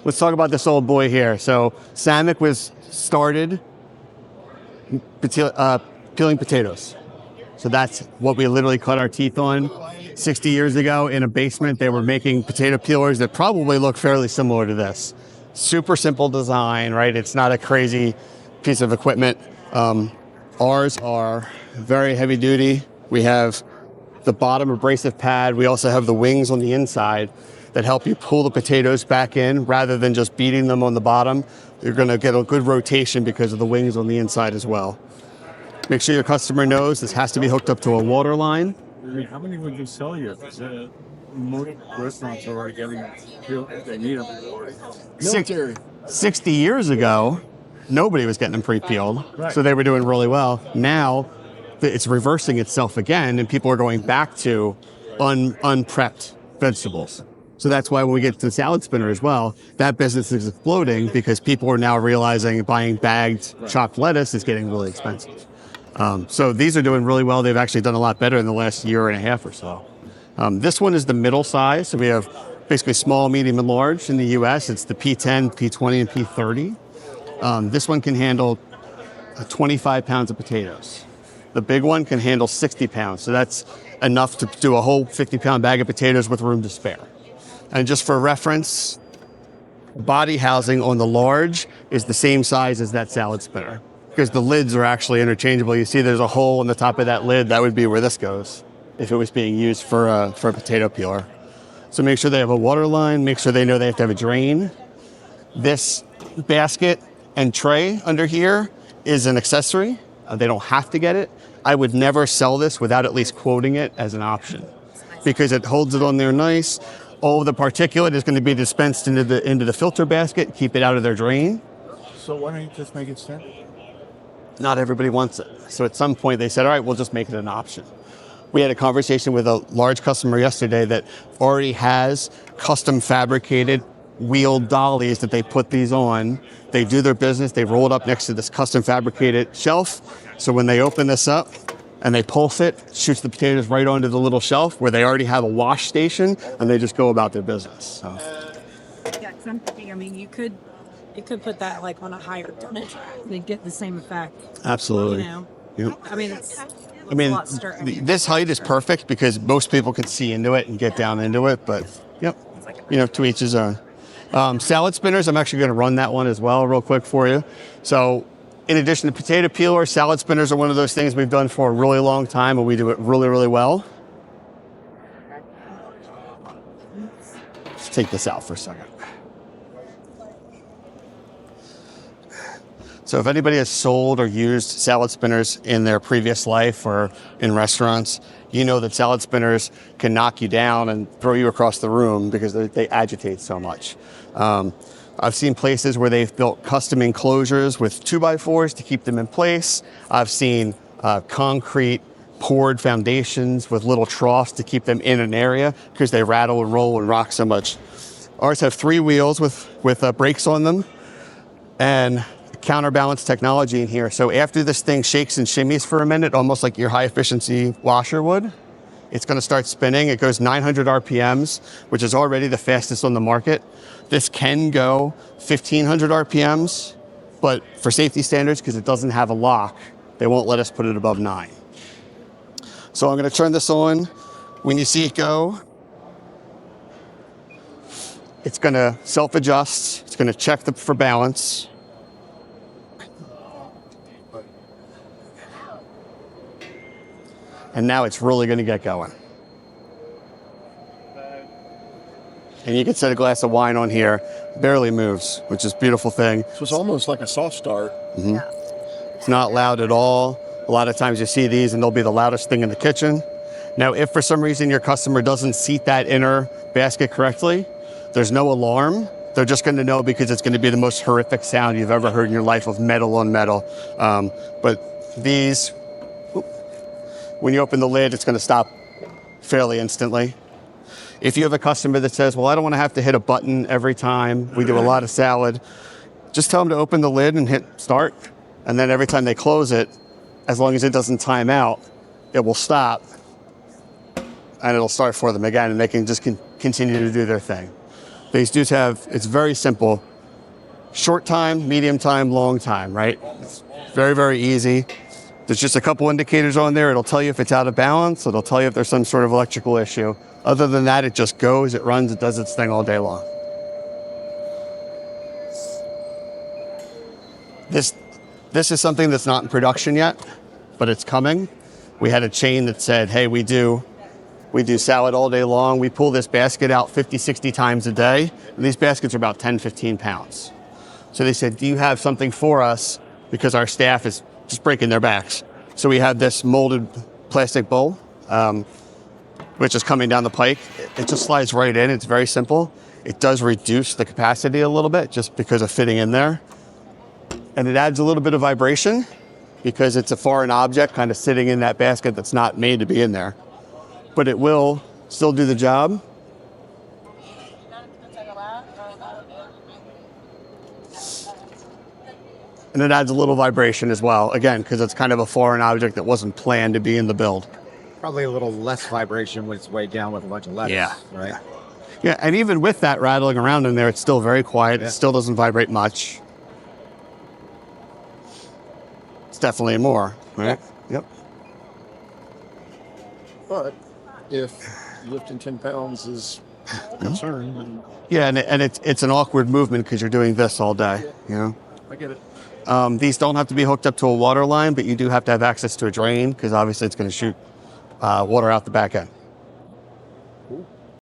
Let's talk about this old boy here. So Sammic was started peeling potatoes. So that's what we literally cut our teeth on. 60 years ago in a basement, they were making potato peelers that probably look fairly similar to this. Super simple design, right? It's not a crazy piece of equipment. Ours are very heavy duty. We have the bottom abrasive pad. We also have the wings on the inside that help you pull the potatoes back in rather than just beating them on the bottom. You're gonna get a good rotation because of the wings on the inside as well. Make sure your customer knows this has to be hooked up to a water line. How many would you sell you? Most restaurants are already getting if they need them. Military. 60 years ago, nobody was getting them pre-peeled, Right. so they were doing really well. Now, it's reversing itself again, and people are going back to unprepped vegetables. So that's why when we get to the salad spinner as well, that business is exploding because people are now realizing buying bagged chopped lettuce is getting really expensive. So these are doing really well. They've actually done a lot better in the last year and a half or so. This one is the middle size. So we have basically small, medium, and large in the US. It's the P10, P20, and P30. This one can handle 25 pounds of potatoes. The big one can handle 60 pounds. So that's enough to do a whole 50-pound bag of potatoes with room to spare. And just for reference, body housing on the large is the same size as that salad spinner because the lids are actually interchangeable. You see there's a hole in the top of that lid. That would be where this goes if it was being used for a potato peeler. So make sure they have a water line. Make sure they know they have to have a drain. This basket and tray under here is an accessory. They don't have to get it. I would never sell this without at least quoting it as an option because it holds it on there nice. All of the particulate is going to be dispensed into the filter basket, keep it out of their drain. So why don't you just make it standard? Not everybody wants it. So at some point they said, all right, we'll just make it an option. We had a conversation with a large customer yesterday that already has custom fabricated wheeled dollies that they put these on. They do their business, they roll it up next to this custom fabricated shelf. So when they open this up, and they pulse it, shoots the potatoes right onto the little shelf where they already have a wash station, and they just go about their business. So. Yeah, because I'm thinking, I mean, you could put that like on a higher tonnage and get the same effect. Absolutely. You know? Yep. I mean, it's I mean, a lot sturdy. this height is perfect because most people can see into it and get down into it, but yep, to each his own. Salad spinners, I'm actually going to run that one as well real quick for you. So in addition to potato peeler, salad spinners are one of those things we've done for a really long time and we do it really, really well. Let's take this out for a second. So if anybody has sold or used salad spinners in their previous life or in restaurants, you know that salad spinners can knock you down and throw you across the room because they agitate so much. I've seen places where they've built custom enclosures with 2x4s to keep them in place. I've seen concrete poured foundations with little troughs to keep them in an area because they rattle and roll and rock so much. Ours have 3 wheels with brakes on them and counterbalance technology in here. So after this thing shakes and shimmies for a minute, almost like your high efficiency washer would, it's going to start spinning. It goes 900 RPMs, which is already the fastest on the market. This can go 1500 RPMs, but for safety standards, because it doesn't have a lock, they won't let us put it above 9. So I'm going to turn this on. When you see it go, it's going to self-adjust. It's going to check for balance. And now it's really going to get going. And you can set a glass of wine on here, barely moves, which is a beautiful thing. So it's almost like a soft start. Mm-hmm. Yeah. It's not loud at all. A lot of times you see these and they'll be the loudest thing in the kitchen. Now, if for some reason your customer doesn't seat that inner basket correctly, there's no alarm. They're just going to know because it's going to be the most horrific sound you've ever heard in your life of metal on metal. But these, when you open the lid, it's going to stop fairly instantly. If you have a customer that says, well, I don't want to have to hit a button every time we do a lot of salad, just tell them to open the lid and hit start. And then every time they close it, as long as it doesn't time out, it will stop and it'll start for them again and they can just continue to do their thing. These dudes have, it's very simple. Short time, medium time, long time, right? It's very, very easy. There's just a couple indicators on there. It'll tell you if it's out of balance. It'll tell you if there's some sort of electrical issue. Other than that, it just goes, it runs, it does its thing all day long. This is something that's not in production yet, but it's coming. We had a chain that said, hey, we do salad all day long. We pull this basket out 50, 60 times a day. And these baskets are about 10, 15 pounds. So they said, do you have something for us? Because our staff is just breaking their backs. So we have this molded plastic bowl, which is coming down the pike. It just slides right in. It's very simple. It does reduce the capacity a little bit just because of fitting in there. And it adds a little bit of vibration because it's a foreign object kind of sitting in that basket that's not made to be in there. But it will still do the job. And it adds a little vibration as well, again, because it's kind of a foreign object that wasn't planned to be in the build. Probably a little less vibration when it's weighed down with a bunch of letters, Yeah. right? Yeah, and even with that rattling around in there, it's still very quiet. Yeah. It still doesn't vibrate much. It's definitely more, right? Yep. But if lifting 10 pounds is a concern, then Yeah, and it's an awkward movement because you're doing this all day, you know? I get it. These don't have to be hooked up to a water line, but you do have to have access to a drain because obviously it's going to shoot water out the back end.